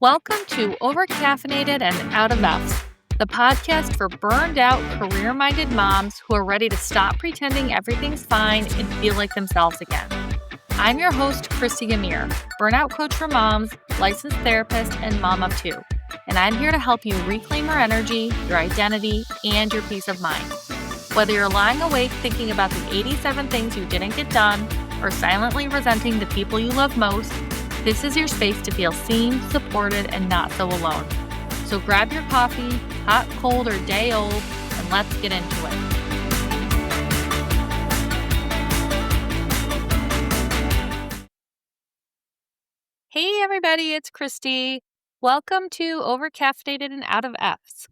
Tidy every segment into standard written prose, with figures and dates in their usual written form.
Welcome to Overcaffeinated and Out of Effs, the podcast for burned out, career-minded moms who are ready to stop pretending everything's fine and feel like themselves again. I'm your host, Christy Amir, burnout coach for moms, licensed therapist, and mom of two. And I'm here to help you reclaim your energy, your identity, and your peace of mind. Whether you're lying awake thinking about the 87 things you didn't get done, or silently resenting the people you love most, this is your space to feel seen, supported, and not so alone. So grab your coffee, hot, cold, or day old, and let's get into it. Hey everybody, it's Christy. Welcome to Overcaffeinated and Out of Effs.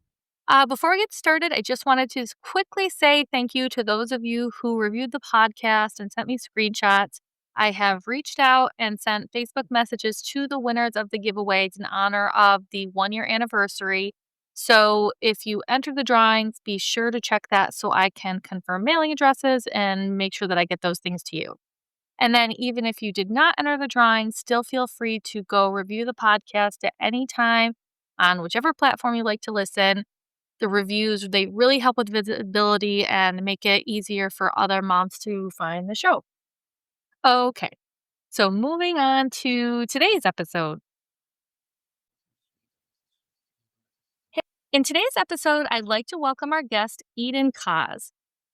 Before we get started, I just wanted to quickly say thank you to those of you who reviewed the podcast and sent me screenshots. I have reached out and sent Facebook messages to the winners of the giveaways in honor of the 1-year anniversary. So if you enter the drawings, be sure to check that so I can confirm mailing addresses and make sure that I get those things to you. And then even if you did not enter the drawing, still feel free to go review the podcast at any time on whichever platform you like to listen. The reviews, they really help with visibility and make it easier for other moms to find the show. Okay, so moving on to today's episode. In today's episode, I'd like to welcome our guest, Eden Koz.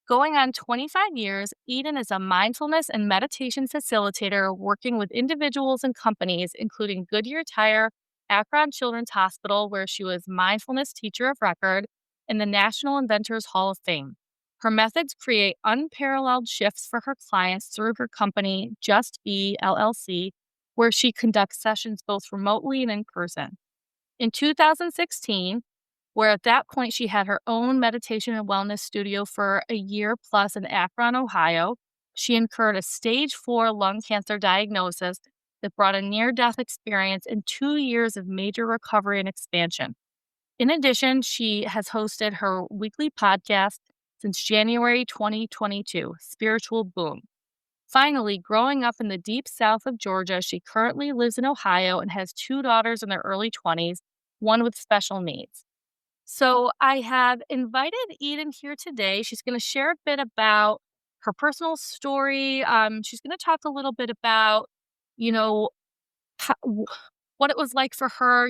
Going on 25 years, Eden is a mindfulness and meditation facilitator working with individuals and companies, including Goodyear Tire, Akron Children's Hospital, where she was Mindfulness Teacher of Record, and the National Inventors Hall of Fame. Her methods create unparalleled shifts for her clients through her company, Just Be LLC, where she conducts sessions both remotely and in person. In 2016, where at that point she had her own meditation and wellness studio for a year plus in Akron, Ohio, she incurred a stage 4 lung cancer diagnosis that brought a near-death experience and 2 years of major recovery and expansion. In addition, she has hosted her weekly podcast since January 2022, Spiritual Boom. Finally, growing up in the deep south of Georgia, she currently lives in Ohio and has 2 daughters in their early 20s, one with special needs. So I have invited Eden here today. She's going to share a bit about her personal story. She's going to talk a little bit about, what it was like for her,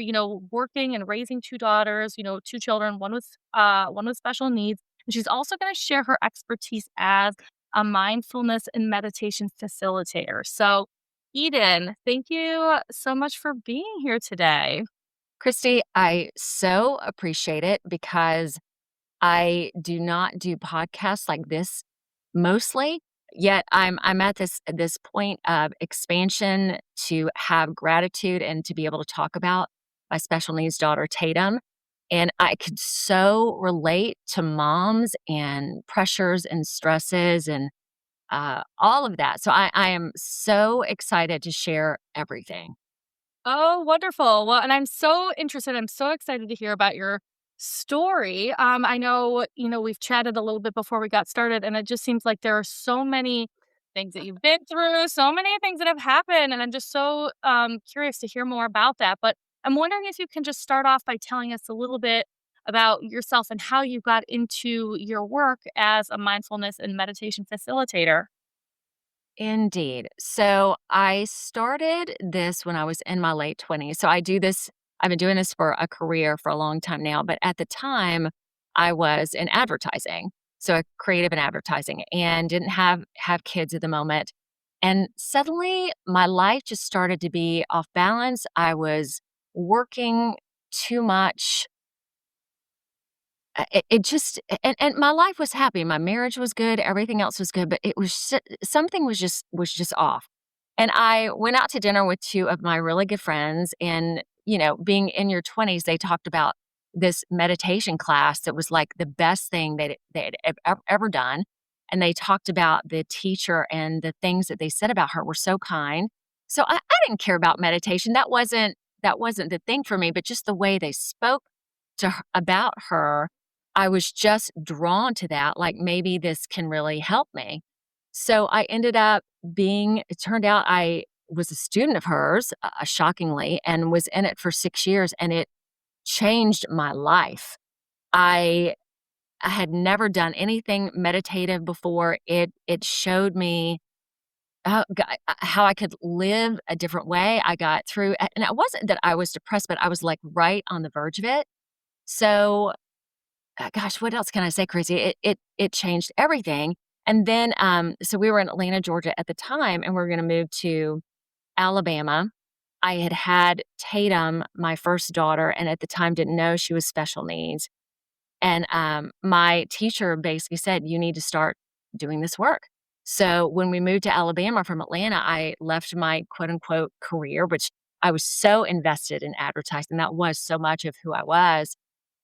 working and raising 2 daughters, 2 children, one with special needs. And she's also going to share her expertise as a mindfulness and meditation facilitator. So, Eden, thank you so much for being here today. Christy, I so appreciate it because I do not do podcasts like this mostly. Yet I'm at this point of expansion to have gratitude and to be able to talk about my special needs daughter, Tatum. And I could so relate to moms and pressures and stresses and all of that. So I am so excited to share everything. Oh, wonderful. Well, and I'm so interested. I'm so excited to hear about your story. I know, we've chatted a little bit before we got started, and it just seems like there are so many things that you've been through, so many things that have happened, and I'm just so curious to hear more about that. But I'm wondering if you can just start off by telling us a little bit about yourself and how you got into your work as a mindfulness and meditation facilitator. Indeed. So I started this when I was in my late 20s. So I've been doing this for a career for a long time now, but at the time I was in advertising. So a creative in advertising and didn't have kids at the moment. And suddenly my life just started to be off balance. I was working too much. And my life was happy. My marriage was good. Everything else was good, but it was something was just off. And I went out to dinner with 2 of my really good friends, and being in your 20s, they talked about this meditation class that was like the best thing they had ever done. And they talked about the teacher, and the things that they said about her were so kind. So I didn't care about meditation. That wasn't the thing for me, but just the way they spoke about her. I was just drawn to that, like maybe this can really help me. So I ended up it turned out I was a student of hers, shockingly, and was in it for 6 years, and it changed my life. I I had never done anything meditative before. It showed me how I could live a different way. I got through, and it wasn't that I was depressed, but I was like right on the verge of it. So, gosh, what else can I say crazy? It changed everything. And then, so we were in Atlanta, Georgia at the time, and we were going to move to Alabama. I had had Tatum, my first daughter, and at the time didn't know she was special needs. And my teacher basically said, "You need to start doing this work." So when we moved to Alabama from Atlanta, I left my quote unquote career, which I was so invested in advertising. That was so much of who I was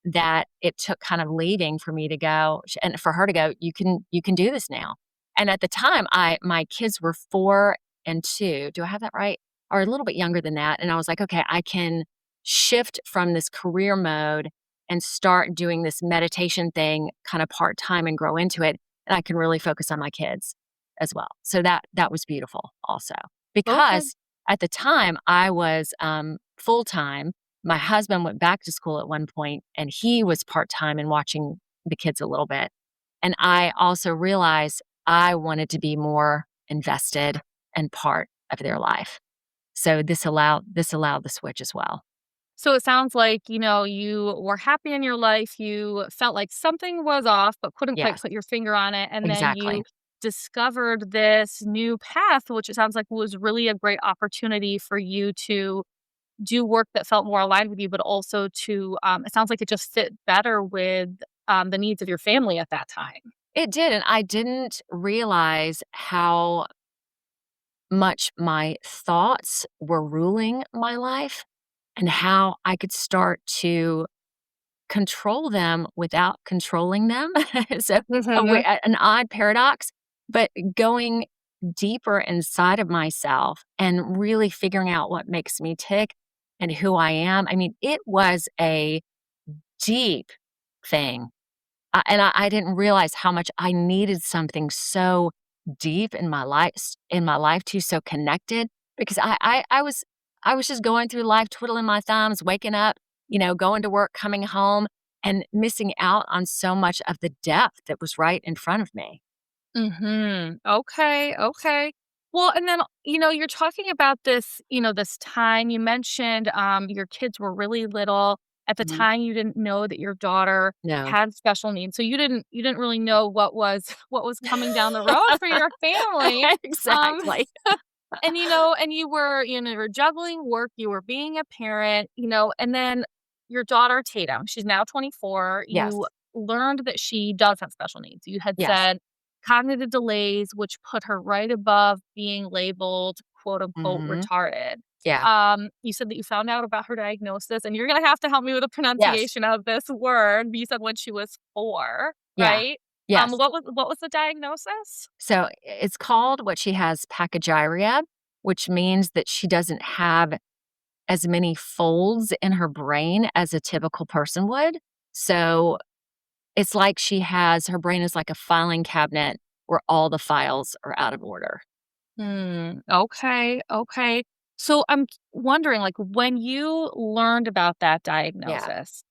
that it took kind of leaving for me to go and for her to go, you can do this now. And at the time, my kids were 4 and 2. Do I have that right? Or a little bit younger than that. And I was like, okay, I can shift from this career mode and start doing this meditation thing kind of part-time and grow into it. And I can really focus on my kids as well. So that was beautiful also. Okay. Because at the time I was full-time. My husband went back to school at one point and he was part-time and watching the kids a little bit. And I also realized I wanted to be more invested and part of their life. So this allowed the switch as well. So it sounds like, you were happy in your life. You felt like something was off, but couldn't quite Yes, put your finger on it. And then exactly. you discovered this new path, which it sounds like was really a great opportunity for you to do work that felt more aligned with you, but also to, it sounds like it just fit better with the needs of your family at that time. It did, and I didn't realize how much my thoughts were ruling my life and how I could start to control them without controlling them. So, Hmm. an odd paradox, but going deeper inside of myself and really figuring out what makes me tick and who I am. I mean, it was a deep thing. And I didn't realize how much I needed something so deep in my life too, so connected because I was just going through life twiddling my thumbs, waking up, going to work, coming home, and missing out on so much of the depth that was right in front of me. Okay, okay. Well, and then, you're talking about this, this time you mentioned, your kids were really little. At the Mhm. time, you didn't know that your daughter No. had special needs. So you didn't really know what was what was coming down the road for your family. Um, Exactly. and you were juggling work, you were being a parent, and then your daughter Tatum, she's now 24. You Yes. learned that she does have special needs. You had Yes. said cognitive delays, which put her right above being labeled quote unquote Mhm. retarded. Yeah. You said that you found out about her diagnosis, and you're gonna have to help me with the Yes. pronunciation of this word. You said when she was 4, Yeah. right? Yes. What was the diagnosis? So it's called what she has pachygyria, which means that she doesn't have as many folds in her brain as a typical person would. So it's like her brain is like a filing cabinet where all the files are out of order. Okay, okay. So I'm wondering, like, when you learned about that Yeah. diagnosis,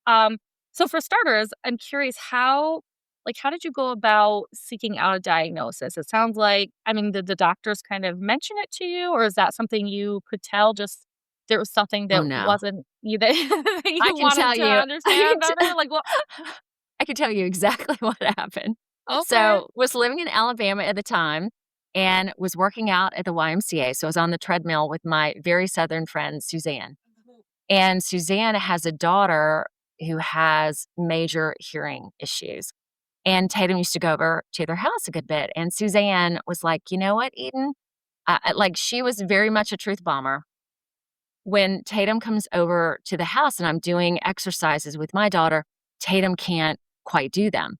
so for starters, I'm curious how did you go about seeking out a diagnosis? It sounds like, I mean, did the doctors kind of mention it to you, or is that something you could tell just there was something Oh, that no. wasn't you that that I you can wanted tell to you understand better? Like, what? I can tell you exactly what happened. Okay. So, was living in Alabama at the time and was working out at the YMCA. So, I was on the treadmill with my very Southern friend, Suzanne. And Suzanne has a daughter who has major hearing issues. And Tatum used to go over to their house a good bit. And Suzanne was like, you know what, Eden? Like, she was very much a truth bomber. When Tatum comes over to the house and I'm doing exercises with my daughter, Tatum can't quite do them.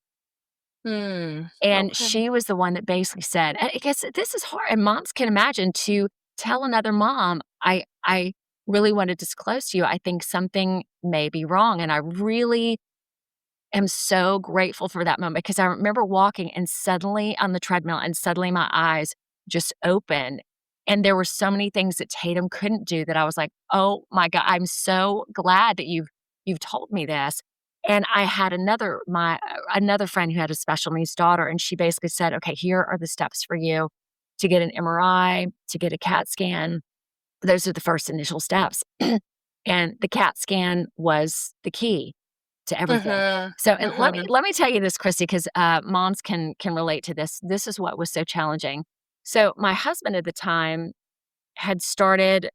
And Okay. she was the one that basically said, I guess this is hard. And moms can imagine to tell another mom, I really want to disclose to you, I think something may be wrong. And I really am so grateful for that moment because I remember walking and suddenly on the treadmill and suddenly my eyes just opened And there were so many things that Tatum couldn't do that I was like, "Oh my god, I'm so glad that you've told me this." And I had another friend who had a special needs daughter, and she basically said, "Okay, here are the steps for you to get an MRI, to get a CAT scan. Those are the first initial steps." And the CAT scan was the key to everything. Mhm. So, and Mhm. let me tell you this, Christy, because moms can relate to this. This is what was so challenging. So, my husband at the time had started.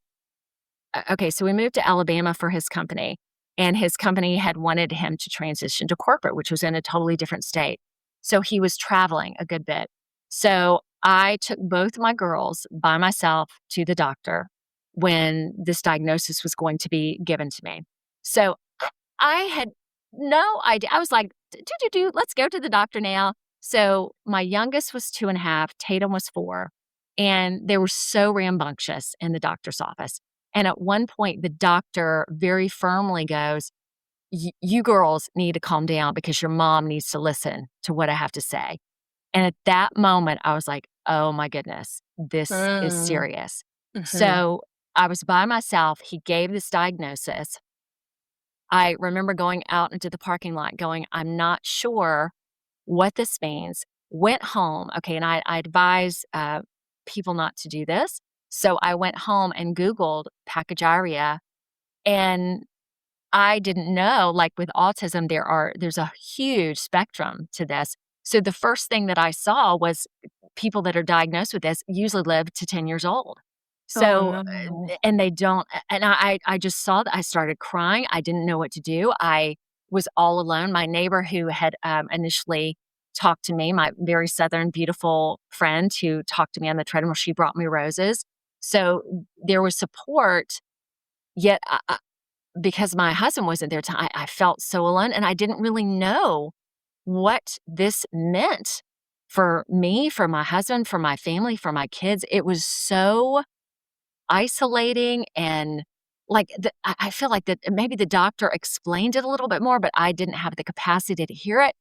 Okay, so we moved to Alabama for his company, and his company had wanted him to transition to corporate, which was in a totally different state. So he was traveling a good bit. So I took both my girls by myself to the doctor when this diagnosis was going to be given to me. So I had no idea. I was like, let's go to the doctor now. So my youngest was 2.5, Tatum was 4, and they were so rambunctious in the doctor's office. And at one point, the doctor very firmly goes, You girls need to calm down because your mom needs to listen to what I have to say. And at that moment, I was like, oh my goodness, this is Mm. serious. Mhm. So I was by myself. He gave this diagnosis. I remember going out into the parking lot going, I'm not sure what this means. Went home. Okay. And I advise people not to do this. So I went home and Googled pachygyria, and I didn't know, like with autism, there's a huge spectrum to this. So the first thing that I saw was people that are diagnosed with this usually live to 10 years old. Oh, So, no. and they don't, and I just saw that. I started crying. I didn't know what to do. I was all alone. My neighbor who had initially talked to me, my very Southern, beautiful friend who talked to me on the treadmill, she brought me roses. So there was support, yet because my husband wasn't there, I felt so alone, and I didn't really know what this meant for me, for my husband, for my family, for my kids. It was so isolating, and like I feel like that maybe the doctor explained it a little bit more, but I didn't have the capacity to hear it.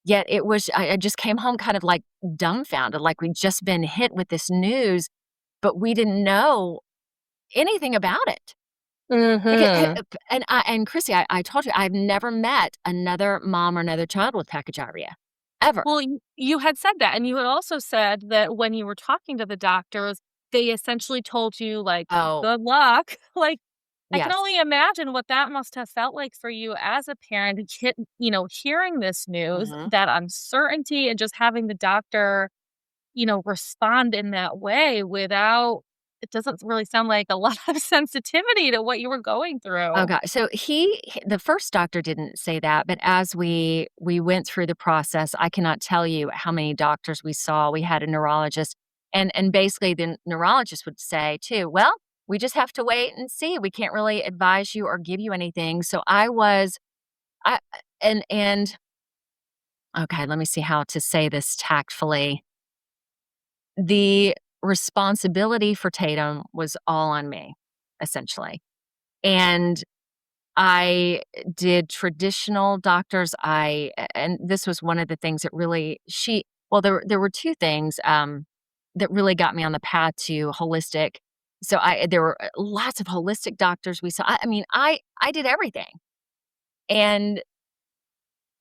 Yet it was I just came home kind of like dumbfounded, like we'd just been hit with this news, but we didn't know anything about it. Becau Mhm. and Chrissy, I told you I've never met another mom or another child with pachygyria, ever. Well, you had said that, and you had also said that when you were talking to the doctors, they essentially told you, like, Oh, "Good luck." Like, I can yes. only imagine what that must have felt like for you as a parent, hearing this news, Mhm. that uncertainty, and just having the doctor, respond in that way without it doesn't really sound like a lot of sensitivity to what you were going Oh through. god. So the first doctor didn't say that, but as we went through the process, I cannot tell you how many doctors we saw. We had a neurologist, and basically the neurologist would say too, "Well, we just have to wait and see. We can't really advise you or give you anything." So I and okay, let me see how to say this tactfully. The responsibility for Tatum was all on me, essentially. And I did traditional doctors. And this was one of the things that really there were 2 things, that really got me on the path to holistic. So there were lots of holistic doctors we saw. I mean, I did everything. And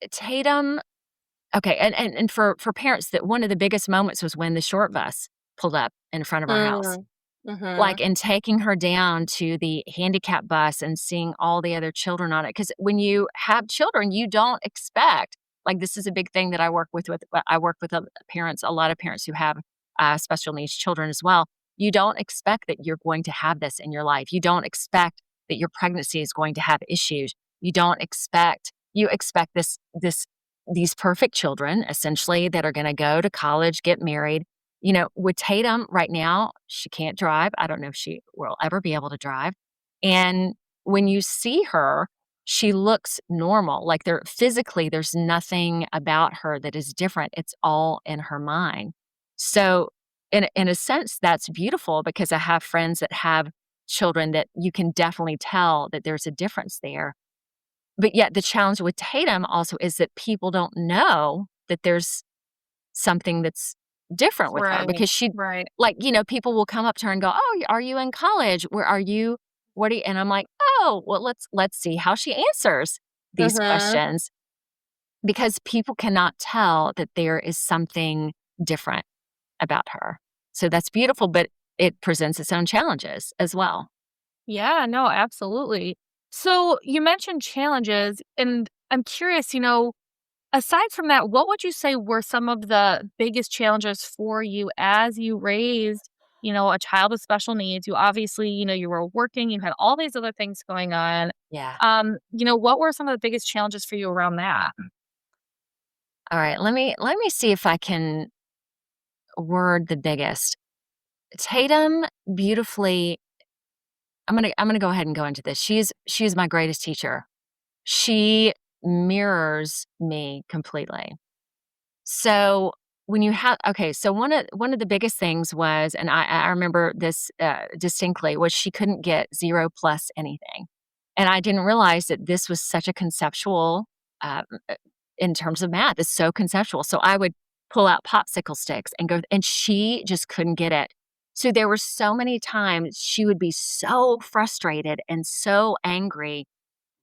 Tatum okay, and for parents, that one of the biggest moments was when the short bus pulled up in front of our house. Mm. Mhm. Like, and taking her down to the handicap bus and seeing all the other children on it. Because when you have children, you don't expect like, this is a big thing that I work with, parents, a lot of parents who have, special needs children as well. You don't expect that you're going to have this in your life. You don't expect that your pregnancy is going to have issues. You expect these perfect children, essentially, that are gonna go to college, get married. With Tatum right now, she can't drive. I don't know if she will ever be able to drive. And when you see her, she looks normal. Like physically, there's nothing about her that is different. It's all in her mind. So, in a sense, that's beautiful because I have friends that have children that you can definitely tell that there's a difference there. But yet, the challenge with Tatum also is that people don't know that there's something that's different with her Right. because she, Right. like, people will come up to her and go, "Oh, are you in college? Where are you? What are you?" And I'm like, "Oh, well, let's see how she answers these Mhm. questions." Because people cannot tell that there is something different about her. So that's beautiful, but it presents its own challenges as well. Yeah, no, absolutely. So you mentioned challenges, and I'm curious, aside from that, what would you say were some of the biggest challenges for you as you raised, a child with special needs? You obviously, you were working, you had all these other things going on. Yeah. What were some of the biggest challenges for you around that? All right, let me see if I can word the biggest. Tatum beautifully I'm gonna go ahead and go into this. She's my greatest teacher. She mirrors me completely. So when you have okay, so one of the biggest things was, and I remember this distinctly, was she couldn't get 0 plus anything, and I didn't realize that this was such a conceptual, in terms of math, it's so conceptual. So I would pull out popsicle sticks and go, and she just couldn't get it. So there were so many times she would be so frustrated and so angry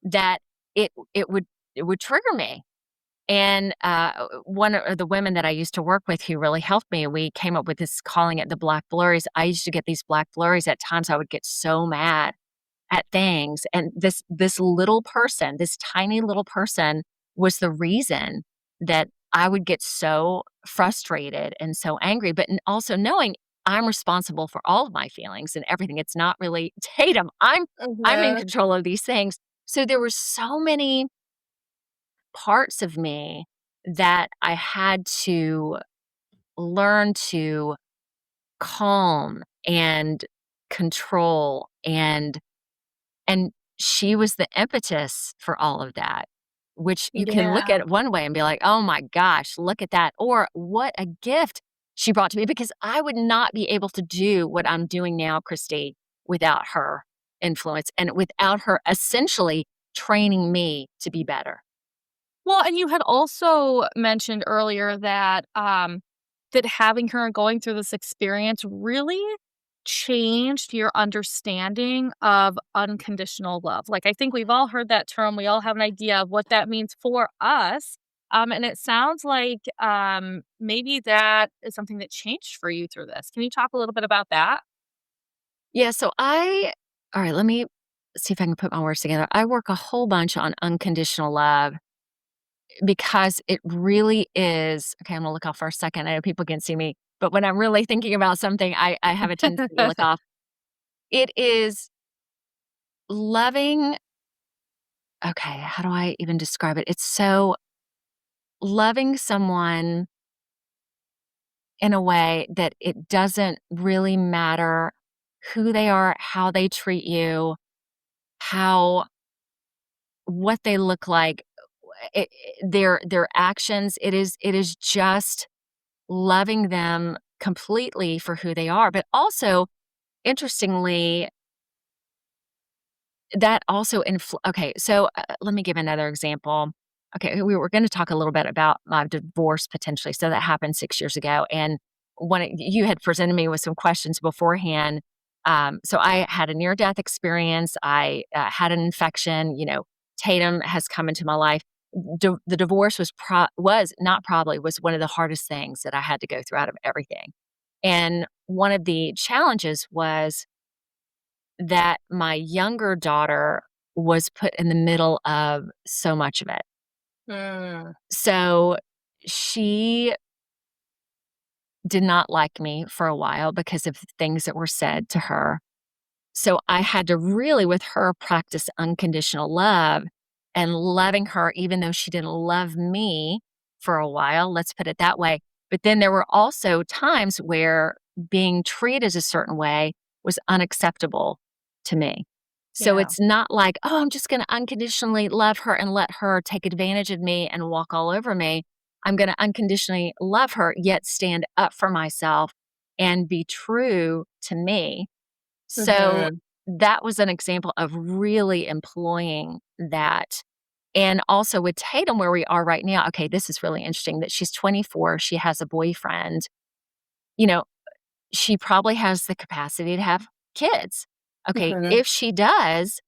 that it would trigger me. And, one of the women that I used to work with who really helped me, we came up with this calling it the black blurries. I used to get these black blurries at times I would get so mad at things, and this little person, this tiny little person was the reason that I would get so frustrated and so angry, but also knowing I'm responsible for all of my feelings and everything. It's not really Tatum. I'm in Mhm. control of these things. So there were so many parts of me that I had to learn to calm and control, and she was the impetus for all of that, which you can look Yeah. at it one way and be like, "Oh my gosh, look at that," or "What a gift she brought to me," because I would not be able to do what I'm doing now, Christy, without her influence and without her essentially training me to be better. Well, and you had also mentioned earlier that having her and going through this experience really changed your understanding of unconditional love. Like, I think we've all heard that term. We all have an idea of what that means for us. And it sounds like maybe that is something that changed for you through this. Can you talk a little bit about that? Yeah, so all right, let me see if I can put my words together. I work a whole bunch on unconditional love because it really is okay, I'm gonna look off for a second. I know people can see me, but when I'm really thinking about something, I have a tendency to look off. It is loving okay, how do I even describe it? It's so loving someone in a way that it doesn't really matter who they are, how they treat you, how what they look like, their actions. It is just loving them completely for who they are, but also, interestingly, that also okay, so, let me give another example. Okay, we were gonna talk a little bit about my divorce potentially, so that happened 6 years ago, and you had presented me with some questions beforehand. So I had a near-death experience, I, had an infection, Tatum has come into my life. The divorce was not probably, was one of the hardest things that I had to go through out of everything, and one of the challenges was that my younger daughter was put in the middle of so much of it. Mm. So she did not like me for a while because of things that were said to her. So I had to really, with her, practice unconditional love and loving her, even though she didn't love me for a while. Let's put it that way. But then there were also times where being treated a certain way was unacceptable to me. So Yeah. it's not like, oh, I'm just going to unconditionally love her and let her take advantage of me and walk all over me. I'm going to unconditionally love her, yet stand up for myself and be true to me. So Mhm. that was an example of really employing that. And also with Tatum, where we are right now, okay, this is really interesting that she's 24, she has a boyfriend. you know, she probably has the capacity to have kids. Okay, Mhm. if she does,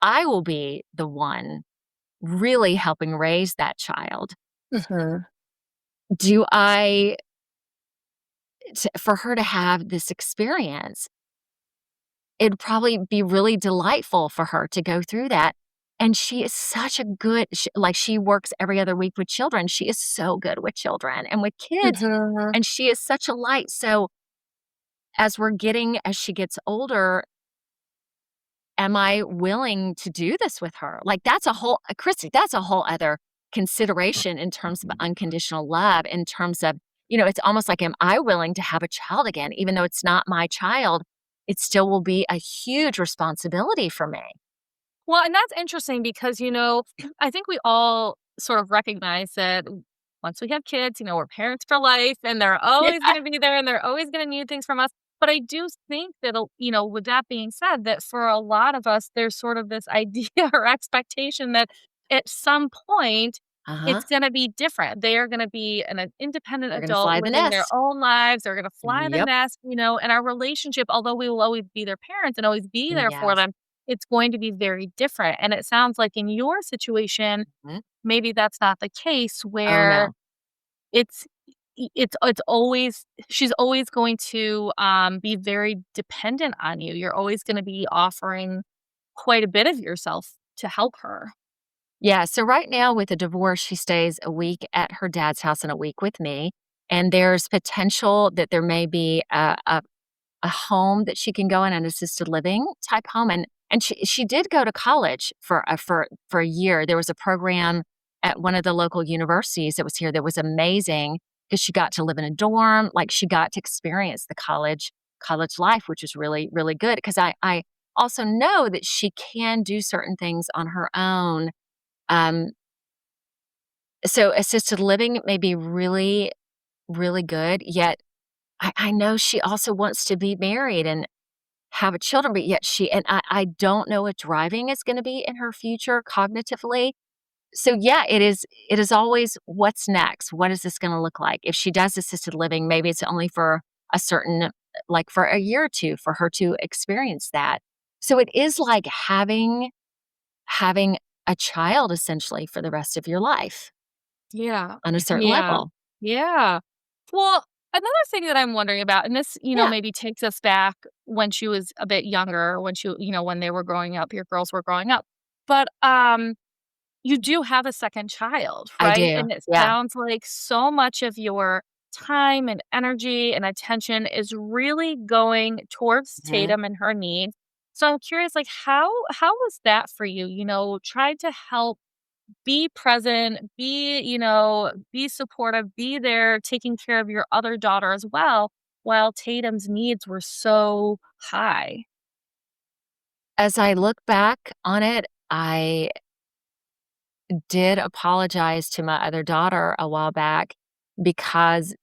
I will be the one really helping raise that child. Mhm. Do I for her to have this experience, it'd probably be really delightful for her to go through that, and she is such a good like, she works every other week with children, she is so good with children and with kids, Mhm. and she is such a light, so as she gets older, am I willing to do this with her? Like, that's a whole Christy, that's a whole other consideration in terms of unconditional love, in terms of, it's almost like, am I willing to have a child again? Even though it's not my child, it still will be a huge responsibility for me. Well, and that's interesting because, I think we all sort of recognize that once we have kids, we're parents for life and they're Yeah. always going to be there and they're always going to need things from us. But I do think that, with that being said, that for a lot of us, there's sort of this idea or expectation that at some point, Uh-huh. it's going to be different. They are going to be an independent They're gonna adult fly the living their nest. own lives. They're going to fly the Yep. nest, and our relationship, although we will always be their parents and always be there for Yes. them, it's going to be very different, and it sounds like in your situation, Mhm. maybe that's not the case Oh, where no. it's it's always she's always going to, be very dependent on you. You're always gonna be offering quite a bit of yourself to help her. Yeah, so right now with the divorce, she stays a week at her dad's house and a week with me, and there's potential that there may be a home that she can go in, an assisted living type home, and she did go to college for a year. There was a program at one of the local universities that was here that was amazing because she got to live in a dorm, like, she got to experience the college life, which is really, really good. Because I also know that she can do certain things on her own, um, so assisted living may be really, really good, yet I know she also wants to be married and have a children, but yet I don't know what driving is gonna be in her future cognitively. So, yeah, it is always what's next? What is this gonna look like? If she does assisted living, maybe it's only for a certain like, for a year or 2 for her to experience that. So, it is like having a child essentially for the rest of your life Yeah. on a certain Yeah. level. Yeah. Well, another thing that I'm wondering about, and this, Yeah. maybe takes us back when she was a bit younger, when when they were growing up, your girls were growing up. But you do have a second child, I right? do. And it Yeah. sounds like so much of your time and energy and attention is really going towards Mhm. Tatum and her needs. So I'm curious, like how was that for you? Trying to help be present, be supportive, be there, taking care of your other daughter as well, while Tatum's needs were so high. As I look back on it, I did apologize to my other daughter a while back because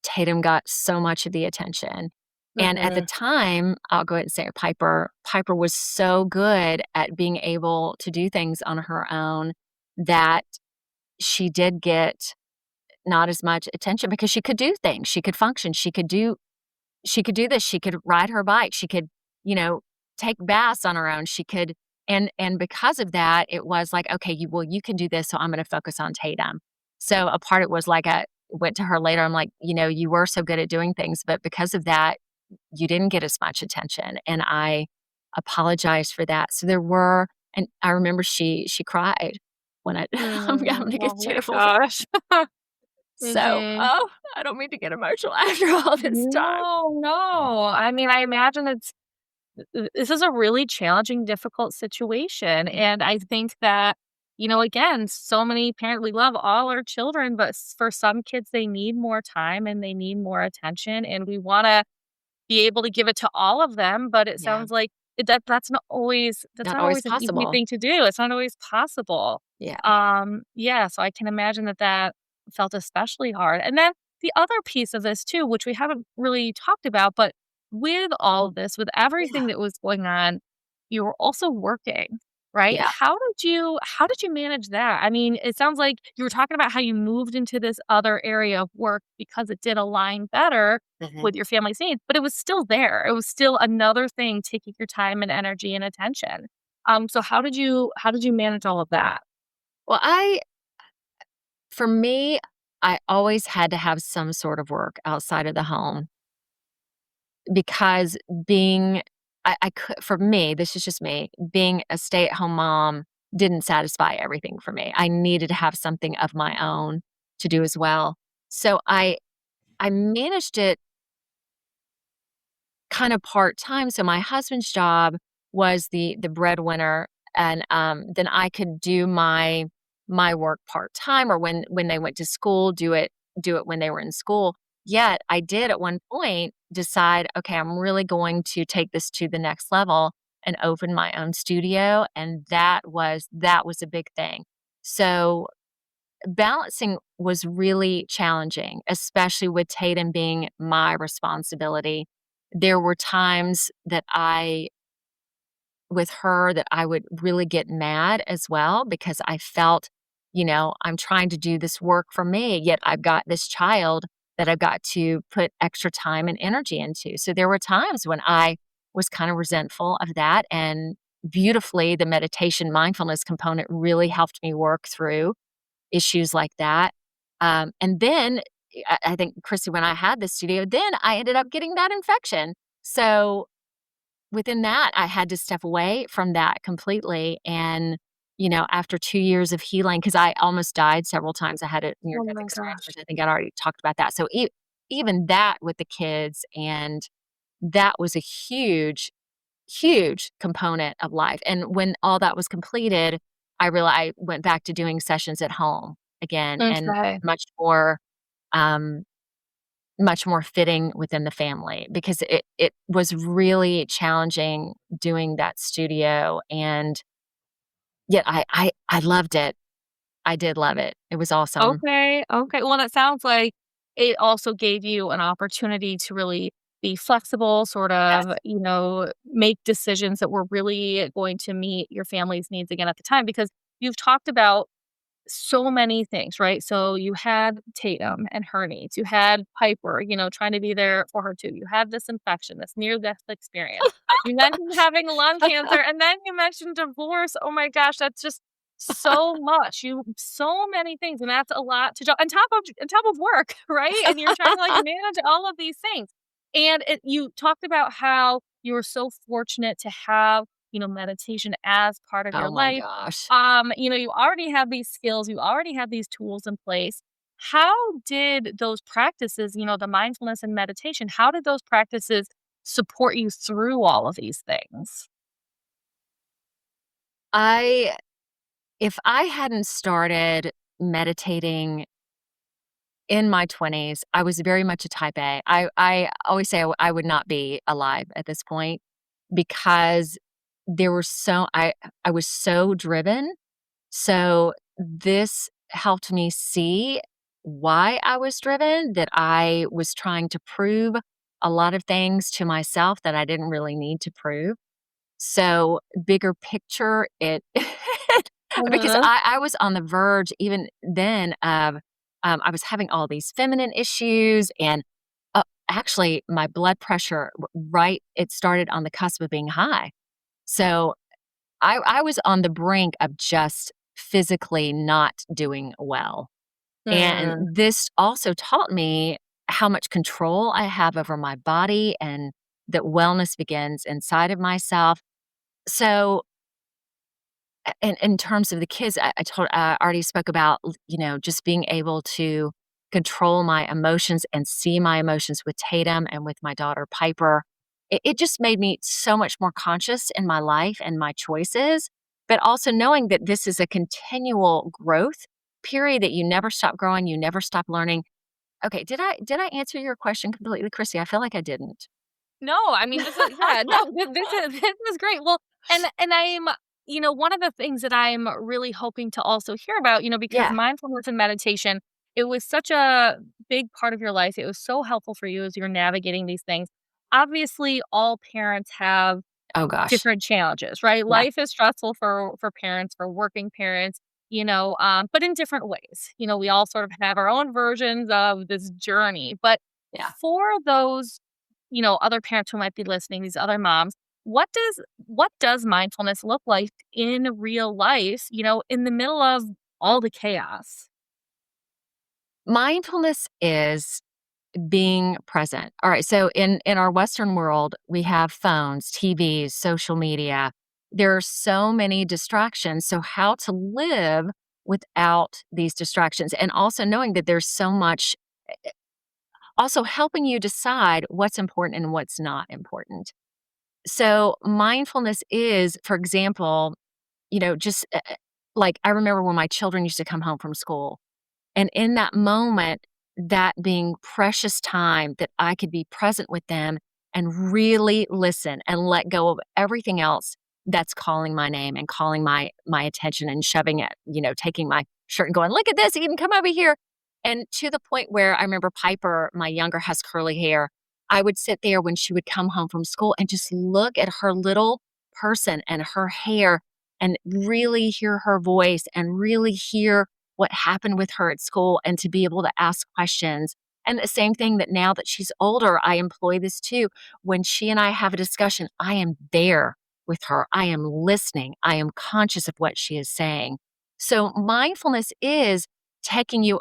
Tatum got so much of the attention. And at the Mhm. time, I'll go ahead and say it, Piper was so good at being able to do things on her own that she did get not as much attention because she could do things. She could function. She could do this. She could ride her bike. She could, you know, take baths on her own. She could and because of that, it was like, okay, you can do this, so I'm gonna focus on Tatum. So a part of it was like I went to her later, I'm like, you were so good at doing things, but because of that, you didn't get as much attention. And I apologized for that. So there were and I remember she cried when I I'm Mm, gonna oh get my tearful. gosh. So, Mhm. I don't mean to get emotional after all this time. No, no. I mean, I imagine this is a really challenging, difficult situation, and I think that, again, so many parents we love all our children, but for some kids, they need more time and they need more attention, and we wanna be able to give it to all of them, but it Yeah. sounds like that's Not not always always an easy possible. thing to do. It's not always possible. Yeah. Yeah, so I can imagine that felt especially hard. And then the other piece of this too, which we haven't really talked about, but with all Mm. of this, with Yeah. everything that was going on, you were also working, right? Yeah. How did you manage that? I mean, it sounds like you were talking about how you moved into this other area of work because it did align better Mhm. with your family's needs, but it was still there. It was still another thing taking your time and energy and attention. So how did you manage all of that? Well, for me, I always had to have some sort of work outside of the home because I could, for me, this is just me, being a stay at home mom didn't satisfy everything for me. I needed to have something of my own to do as well. So I managed it kind of part-time. So my husband's job was the breadwinner, and, then I could do my work part-time or when they went to school, do it when they were in school. Yet, I did at one point decide, "Okay, I'm really going to take this to the next level and open my own studio," and that was a big thing. So, balancing was really challenging, especially with Tatum being my responsibility. There were times that with her, that I would really get mad as well because I felt, I'm trying to do this work for me, yet I've got this child that I've got to put extra time and energy into. So there were times when I was kind of resentful of that. And beautifully, the meditation mindfulness component really helped me work through issues like that. And then I think, Chrissy, when I had the studio, then I ended up getting that infection. So within that, I had to step away from that completely. And, after 2 years of healing, because I almost died several times, I had a near Oh death my experience, which gosh. I think I'd already talked about that. So even that with the kids, and that was a huge, huge component of life. And when all that was completed, I went back to doing sessions at home again and Okay. um, much more fitting within the family because it was really challenging doing that studio, and yet I loved it. I did love it. It was awesome. Okay, okay. Well, that sounds like it also gave you an opportunity to really be flexible, sort of, Yes. make decisions that were really going to meet your family's needs again at the time because you've talked about so many things, right? So you had Tatum and her needs. You had Piper, trying to be there for her too. You had this infection, this near death experience. You mentioned having lung cancer and then you mentioned divorce. Oh my gosh, that's just so much. So many things. And that's a lot to on top of work, right? And you're trying to like manage all of these things. And you talked about how you were so fortunate to have, meditation as part of Oh your my life. gosh. You already have these skills, you already have these tools in place. How did those practices, the mindfulness and meditation, how did those practices support you through all of these things? I If I hadn't started meditating in my 20s, I was very much a type A. I always say I would not be alive at this point because there were so I was so driven. So this helped me see why I was driven, that I was trying to prove a lot of things to myself that I didn't really need to prove. So, bigger picture, it because Mhm. I was on the verge even then of, I was having all these feminine issues and, actually my blood pressure it started on the cusp of being high. So, I was on the brink of just physically not doing well. And Mm. this also taught me how much control I have over my body and that wellness begins inside of myself. So, in terms of the kids, I already spoke about, just being able to control my emotions and see my emotions with Tatum and with my daughter Piper. It just made me so much more conscious in my life and my choices, but also knowing that this is a continual growth period, that you never stop growing, you never stop learning. Okay, did I answer your question completely, Chrissy? I feel like I didn't. No, I mean, this is yeah, no, this is great. Well, and I'm one of the things that I'm really hoping to also hear about, because Yeah. mindfulness and meditation, it was such a big part of your life. It was so helpful for you as you're navigating these things. Obviously, all parents have Oh gosh. different challenges, right? Yeah. Life is stressful for parents, for working parents, but in different ways. We all sort of have our own versions of this journey. But Yeah. for those, other parents who might be listening, these other moms, what does mindfulness look like in real life, in the middle of all the chaos? Mindfulness is being present. All right, so in our Western world, we have phones, TVs, social media. There are so many distractions. So how to live without these distractions and also knowing that there's so much also helping you decide what's important and what's not important. So mindfulness is, for example, just like I remember when my children used to come home from school and in that moment, that being precious time that I could be present with them and really listen and let go of everything else that's calling my name and calling my attention and shoving it, taking my shirt and going, look at this, Eden, come over here. And to the point where I remember Piper, my younger, has curly hair. I would sit there when she would come home from school and just look at her little person and her hair and really hear her voice and really hear what happened with her at school and to be able to ask questions. And the same thing that now that she's older, I employ this too. When she and I have a discussion, I am there with her. I am listening. I am conscious of what she is saying. So mindfulness is taking you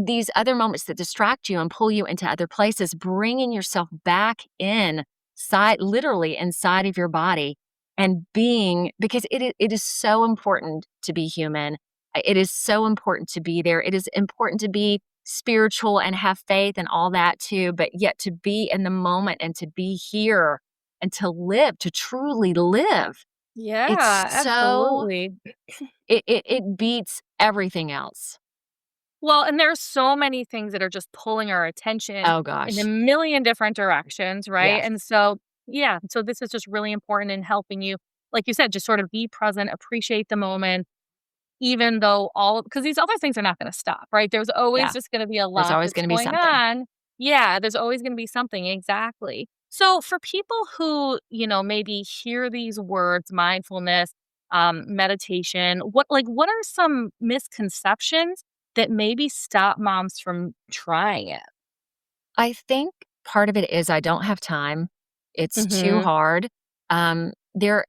these other moments that distract you and pull you into other places, bringing yourself back in side, literally inside of your body and being, because it is so important to be human. It is so important to be there. It is important to be spiritual and have faith and all that too, but yet to be in the moment and to be here and to live, to truly live. It's Yeah, so, absolutely. it beats everything else. Well, and there's so many things that are just pulling our attention Oh in a gosh. million different directions, right? Yes. And so, yeah, so this is just really important in helping you, like you said, just sort of be present, appreciate the moment, even though because these other things are not going to stop, right? There's always Yeah. just going to be a There's lot always that's gonna be going something. on. Yeah, there's always going to be something. Exactly. So for people who, maybe hear these words, mindfulness, meditation, what are some misconceptions that maybe stop moms from trying it? I think part of it is I don't have time. It's too Mhm. hard. There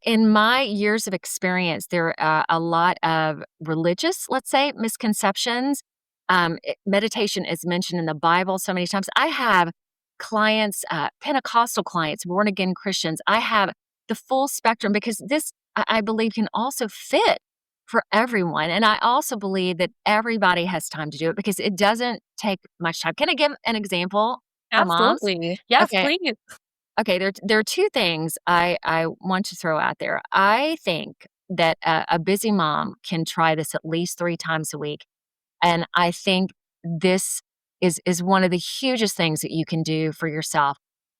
in my years of experience, there are a lot of religious, let's say, misconceptions. Meditation is mentioned in the Bible so many times. I have clients, Pentecostal clients, born again Christians. I have the full spectrum because this, I believe, can also fit for everyone. And I also believe that everybody has time to do it because it doesn't take much time. Can I give an example for moms? Absolutely. Yes, Okay. please. Okay. There are two things I want to throw out there. I think that a busy mom can try this at least 3 times a week. And I think this is one of the hugest things that you can do for yourself.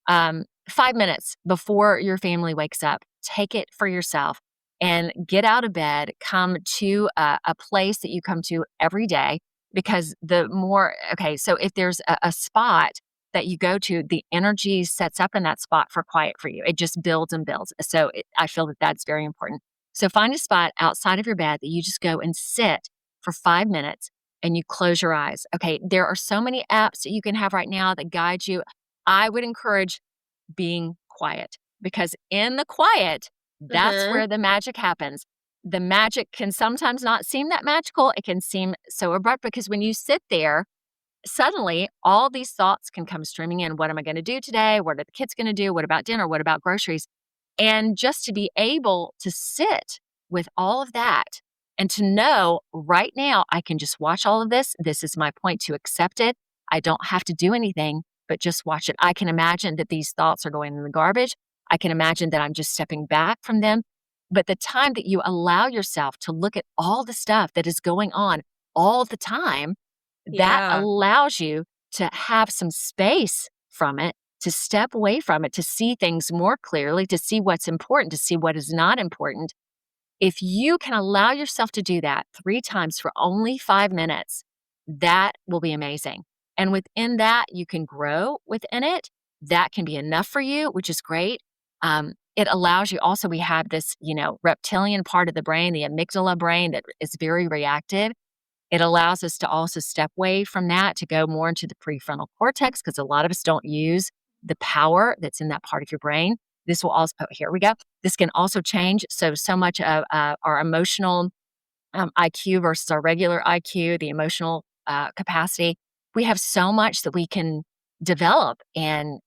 5 minutes before your family wakes up, take it for yourself and get out of bed, come to a place that you come to every day because the more okay, so if there's a spot that you go to, the energy sets up in that spot for quiet for you. It just builds and builds. So I feel that that's very important. So find a spot outside of your bed that you just go and sit for 5 minutes and you close your eyes. Okay, there are so many apps that you can have right now that guide you. I would encourage being quiet because in the quiet, that's Mhm. where the magic happens. The magic can sometimes not seem that magical. It can seem so abrupt because when you sit there, suddenly all these thoughts can come streaming in. What am I going to do today? What are the kids going to do? What about dinner? What about groceries? And just to be able to sit with all of that and to know right now, I can just watch all of this. This is my point to accept it. I don't have to do anything, but just watch it. I can imagine that these thoughts are going in the garbage. I can imagine that I'm just stepping back from them. But the time that you allow yourself to look at all the stuff that is going on all the time, that Yeah. allows you to have some space from it, to step away from it, to see things more clearly, to see what's important, to see what is not important. If you can allow yourself to do that 3 times for only 5 minutes, that will be amazing. And within that, you can grow within it. That can be enough for you, which is great. It allows you also, we have this, reptilian part of the brain, the amygdala brain that is very reactive. It allows us to also step away from that to go more into the prefrontal cortex because a lot of us don't use the power that's in that part of your brain. This will also, oh, here we go. This can also change. So much of our emotional IQ versus our regular IQ, the emotional capacity. We have so much that we can develop, and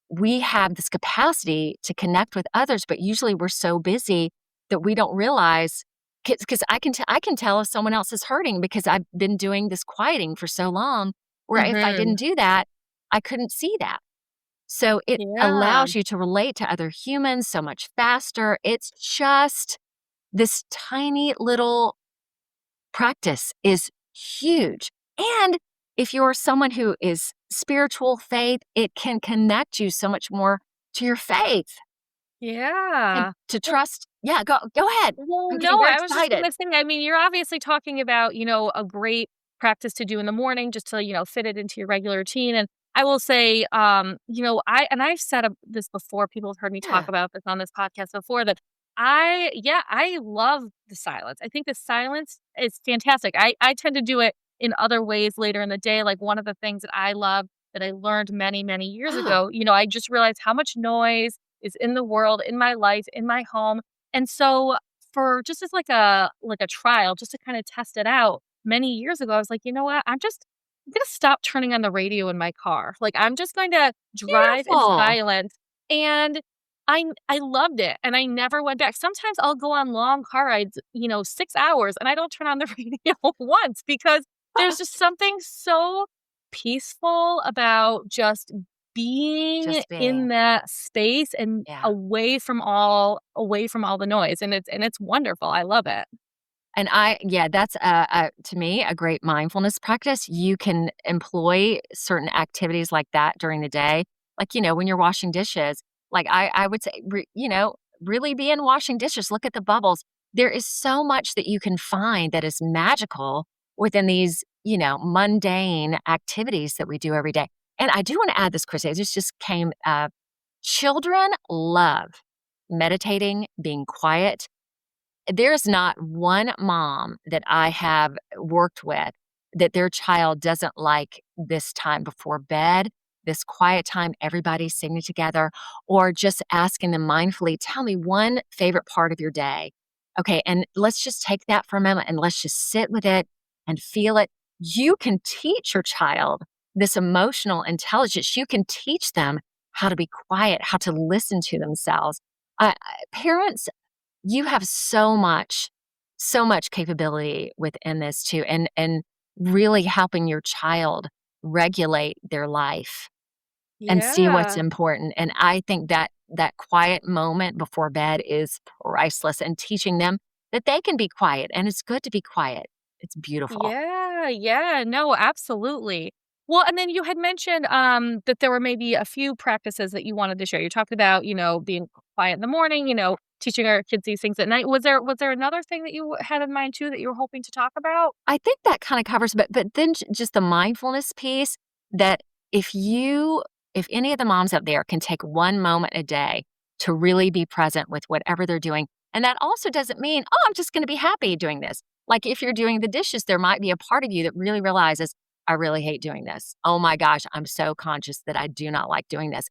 we have this capacity to connect with others, but usually we're so busy that we don't realize, because I can tell if someone else is hurting because I've been doing this quieting for so long, where if I Mhm. didn't do that, I couldn't see that. So it Yeah. allows you to relate to other humans so much faster. It's just this tiny little practice is huge. And if you're someone who is spiritual faith, it can connect you so much more to your faith and Yeah. to Well trust. Yeah, go ahead. well, I'm getting no, very I was just excited. gonna say, I mean, you're obviously talking about, a great practice to do in the morning just to, fit it into your regular routine, and I will say, I've said this before, people have heard me talk Yeah. about this on this podcast before, that I love the silence. I think the silence is fantastic. I tend to do it in other ways later in the day, like, one of the things that I love that I learned many, many years Oh, ago, I just realized how much noise is in the world, in my life, in my home, and so for just as like a trial, just to kinda test it out, many years ago, I was like, "You know what? I'm gonna stop turning on the radio in my car. Like, I'm just going to drive in beautiful. silence." And I loved it, and I never went back. Sometimes I'll go on long car rides, 6 hours, and I don't turn on the radio once because there's just something so peaceful about just being Just being. in that space and Yeah. away from all the noise, and it's wonderful. I love it. And yeah, that's to me a great mindfulness practice. You can employ certain activities like that during the day. Like, when you're washing dishes, like I would say, really be in washing dishes. Look at the bubbles. There is so much that you can find that is magical within these, mundane activities that we do every day. And I do want to add this, Chrissy. This just came. Children love meditating, being quiet. There's not one mom that I have worked with that their child doesn't like this time before bed, this quiet time, everybody singing together, or just asking them mindfully, tell me one favorite part of your day. Okay, and let's just take that for a moment and let's just sit with it and feel it. You can teach your child this emotional intelligence. You can teach them how to be quiet, how to listen to themselves. Parents, you have so much capability within this too, and really helping your child regulate their life and see what's Yeah. important. And I think that that quiet moment before bed is priceless, and teaching them that they can be quiet and it's good to be quiet. It's beautiful. Yeah, yeah, no, absolutely. Well, and then you had mentioned, that there were maybe a few practices that you wanted to share. You talked about, being quiet in the morning, teaching our kids these things at night. Was there another thing that you had in mind too that you were hoping to talk about? I think that kinda covers, but then just the mindfulness piece, that if any of the moms out there can take one moment a day to really be present with whatever they're doing, and that also doesn't mean, "Oh, I'm just gonna be happy doing this." Like, if you're doing the dishes, there might be a part of you that really realizes, "I really hate doing this. Oh my gosh, I'm so conscious that I do not like doing this."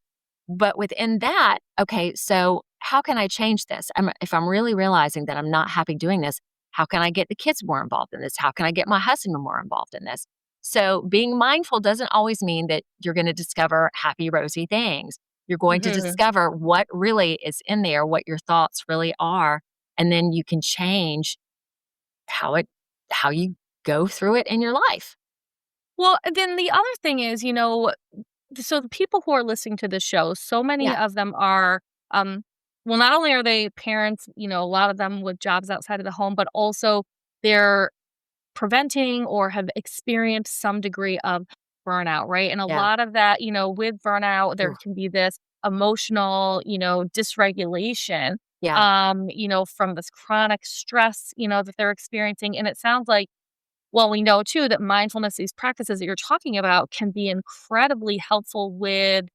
But within that, okay, so how can I change this? If I'm really realizing that I'm not happy doing this, how can I get the kids more involved in this? How can I get my husband more involved in this? So, being mindful doesn't always mean that you're going to discover happy, rosy things. You're going to Mhm. discover what really is in there, what your thoughts really are, and then you can change how it, how you go through it in your life. Well, and then the other thing is, so the people who are listening to this show, so many Yeah, of them are, um, well, not only are they parents, a lot of them with jobs outside of the home, but also they're preventing or have experienced some degree of burnout, right? And a yeah, lot of that, with burnout, there ooh, can be this emotional, dysregulation, yeah, from this chronic stress, that they're experiencing. And it sounds like, well, we know too that mindfulness, these practices that you're talking about, can be incredibly helpful with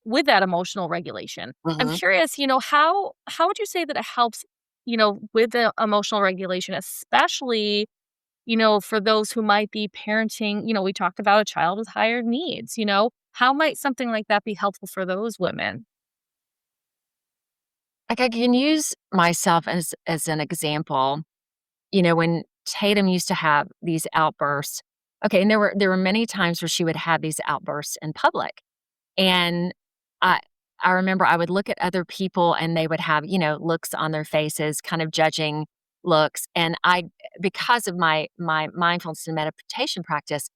with that emotional regulation. I'm Mhm. curious, how would you say that it helps, with the emotional regulation, especially, for those who might be parenting, we talked about a child with higher needs, how might something like that be helpful for those women? Like, I can use myself as an example. When Tatum used to have these outbursts, okay, and there were many times where she would have these outbursts in public, and I I remember I would look at other people and they would have, looks on their faces, kind of judging looks, and because of my mindfulness and meditation practice,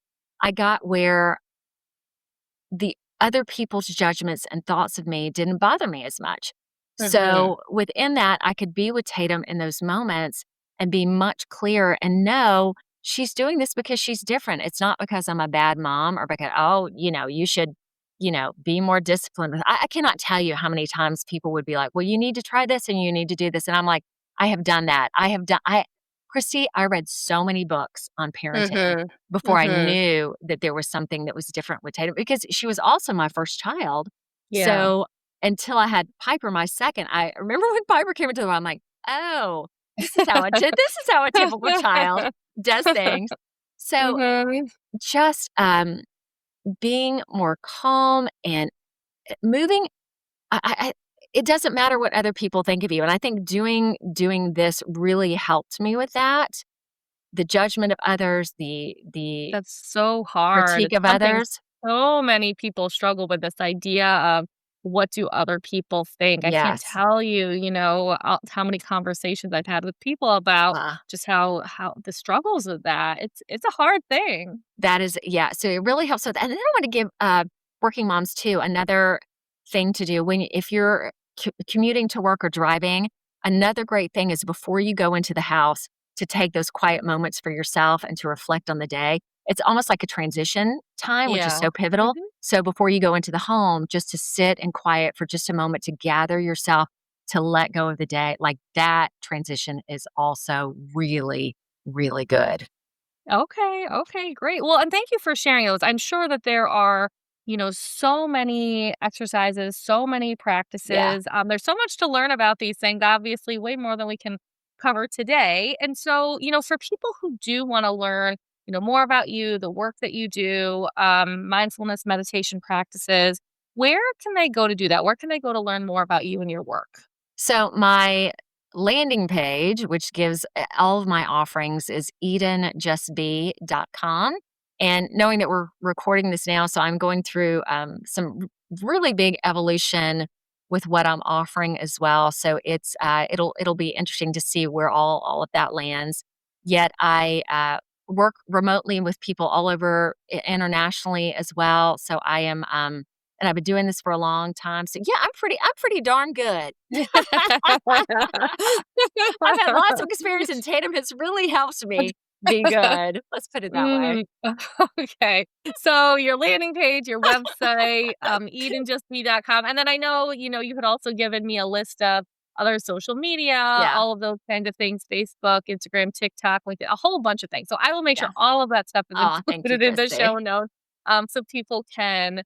I got where the other people's judgments and thoughts of me didn't bother me as much. Mhm. So within that, I could be with Tatum in those moments and be much clearer and know she's doing this because she's different. It's not because I'm a bad mom or because, oh, you should, be more disciplined. I cannot tell you how many times people would be like, well, you need to try this and you need to do this. And I'm like, I have done that. Christy, I read so many books on parenting Mhm. before I Mhm. knew that there was something that was different with Tatum because she was also my first child. Yeah. So, until I had Piper, my second, I remember when Piper came into the world, I'm like, "Oh, this is how a typical child does things." So, Mhm. just, being more calm and, moving I it doesn't matter what other people think of you, and I think doing this really helped me with that. The judgment of others, the That's so hard. critique It's of something others. so many people struggle with, this idea of what do other people think. I can't Yes. tell you, how many conversations I've had with people about Uh, just how the struggles of that. It's a hard thing. that is yeah, so it really helps with that, and then I wanna give, working moms too another thing to do when if you're commuting to work or driving, another great thing is before you go into the house to take those quiet moments for yourself and to reflect on the day. It's almost like a transition time, which is Yeah. so pivotal. Mhm. So before you go into the home, just to sit and quiet for just a moment to gather yourself, to let go of the day, like, that transition is also really, really good. Okay, okay, great. Well, and thank you for sharing those. I'm sure that there are, so many exercises, so many Yeah. practices. There's so much to learn about these things, obviously, way more than we can cover today. And so, for people who do want to learn, more about you, the work that you do, mindfulness meditation practices, where can they go to do that? Where can they go to learn more about you and your work? So my landing page, which gives all of my offerings, is edenjustbe.com. And knowing that we're recording this now, so I'm going through really big evolution with what I'm offering as well. So it'll be interesting to see where all of that lands. Yet I work remotely with people all over internationally as well. So I am and I've been doing this for a long time. So yeah, I'm pretty darn good. I've had lots of experience and Tatum has really helped me be good. Let's put it that way. Mm, okay. So your landing page, your website, edenjustme.com. And then I know, you had also given me a list of other social media, Yeah. all of those kinds of things, Facebook, Instagram, TikTok, LinkedIn, a whole bunch of things. So I will make sure Yeah. all of that stuff is Oh, thank you, included in the show Christy. notes, so people can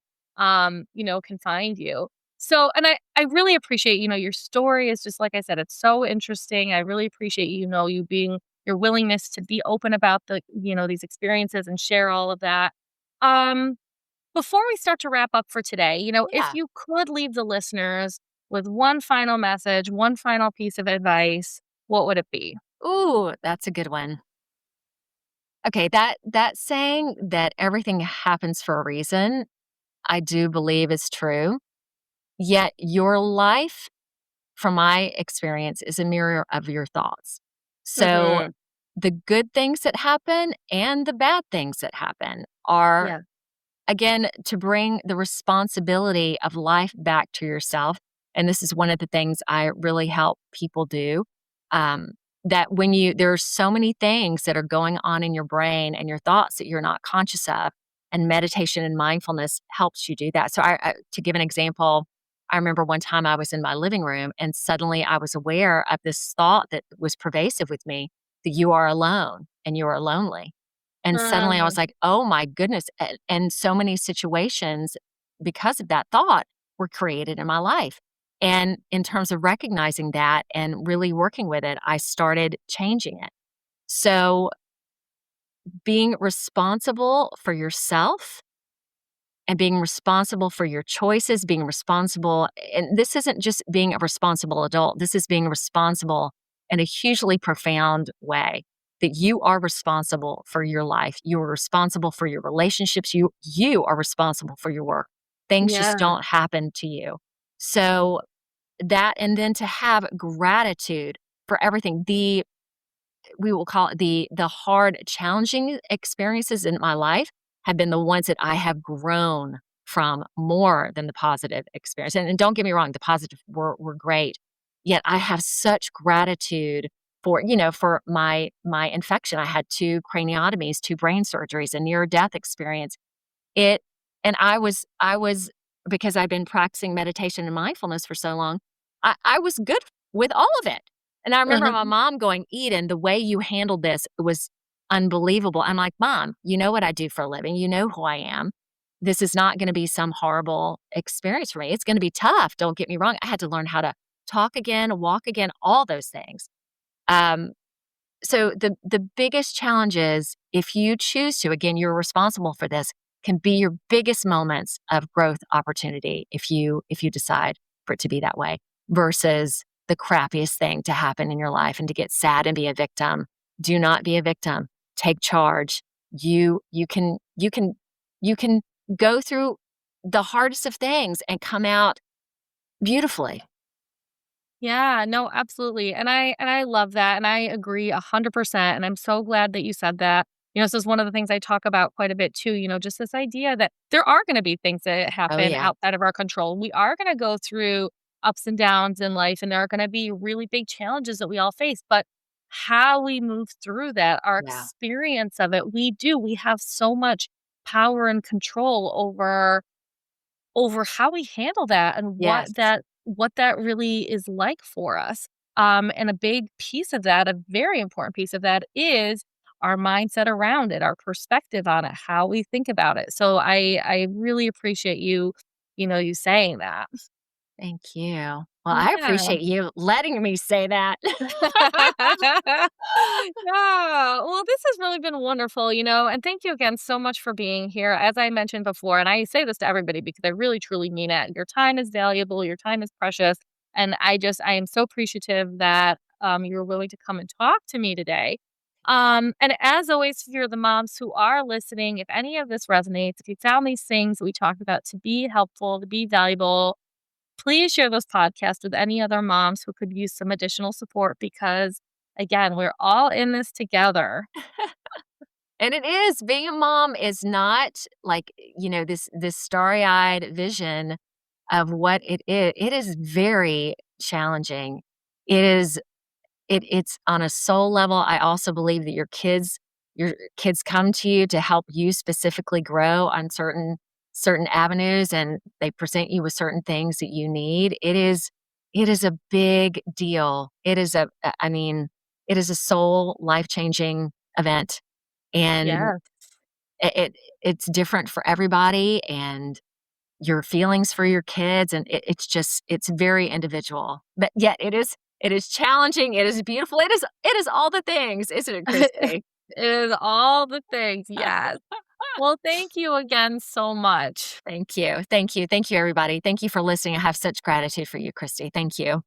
find you. So, and I really appreciate, your story is just, like I said, it's so interesting. I really appreciate, you being your willingness to be open about these experiences and share all of that. Um, Before we start to wrap up for today, if Yeah. you could leave the listeners with one final message, one final piece of advice, what would it be? Ooh, that's a good one. Okay, that saying that everything happens for a reason, I do believe is true. Yet your life, from my experience, is a mirror of your thoughts. So Mhm. the good things that happen and the bad things that happen are, Yeah. again, to bring the responsibility of life back to yourself. And this is one of the things I really help people do. Um, that when there's so many things that are going on in your brain and your thoughts that you're not conscious of, and meditation and mindfulness helps you do that. So, to give an example, I remember one time I was in my living room and suddenly I was aware of this thought that was pervasive with me, that you are alone and you are lonely. And suddenly I was Mm. like, "Oh my goodness." And so many situations because of that thought were created in my life. And in terms of recognizing that and really working with it, I started changing it. So being responsible for yourself and being responsible for your choices, being responsible. And this isn't just being a responsible adult, this is being responsible in a hugely profound way. That you are responsible for your life. You are responsible for your relationships. You are responsible for your work. Things just Yeah. don't happen to you. So that, and then to have gratitude for everything. We will call it the hard, challenging experiences in my life have been the ones that I have grown from more than the positive experience. And don't get me wrong, the positive were great. Yet I have such gratitude for, for my infection. I had 2 craniotomies, 2 brain surgeries, a near death experience. It and I was because I've been practicing meditation and mindfulness for so long, I was good with all of it. And I remember my Mhm. mom going, "Eden, the way you handled this was unbelievable." I'm like, "Mom, you know what I do for a living. You know who I am. This is not gonna be some horrible experience for me. It's gonna be tough, don't get me wrong." I had to learn how to talk again, walk again, all those things. Um, so the biggest challenge is if you choose to, again, you're responsible for this, can be your biggest moments of growth opportunity if you decide for it to be that way versus the crappiest thing to happen in your life and to get sad and be a victim. Do not be a victim. Take charge. You can go through the hardest of things and come out beautifully. Yeah, no, absolutely. And I love that. And I agree 100%. And I'm so glad that you said that. This is one of the things I talk about quite a bit too, just this idea that there are going to be things that Oh happen yeah. outside of our control. We are going to go through ups and downs in life, and there are going to be really big challenges that we all face. But how we move through that, our Yeah. experience of it, we have so much power and control over how we handle that and Yes. what that really is like for us. And a big piece of that, a very important piece of that is our mindset around it, our perspective on it, how we think about it. So I really appreciate you saying that. Thank you. Well, I Yeah. appreciate you letting me say that. Yeah. Well, this has really been wonderful, and thank you again so much for being here. As I mentioned before, and I say this to everybody because I really truly mean it. Your time is valuable, your time is precious. And I am so appreciative that you're willing to come and talk to me today. And as always, for the moms who are listening, if any of this resonates, if you found these things that we talked about to be helpful, to be valuable, please share this podcast with any other moms who could use some additional support because, again, we're all in this together. And it is, being a mom is not like, this starry-eyed vision of what it is. It is very challenging. It is it's on a soul level. I also believe that your kids come to you to help you specifically grow on certain avenues, and they present you with certain things that you need. It is a big deal. I mean, it is a soul life-changing event, and Yeah. it's different for everybody, and your feelings for your kids, and it's very individual. But yet it is challenging, it is beautiful, it is all the things, isn't it, It Christy? is all the things. Yes. Well, thank you again so much. Thank you. Thank you. Thank you, everybody. Thank you for listening. I have such gratitude for you, Christy. Thank you.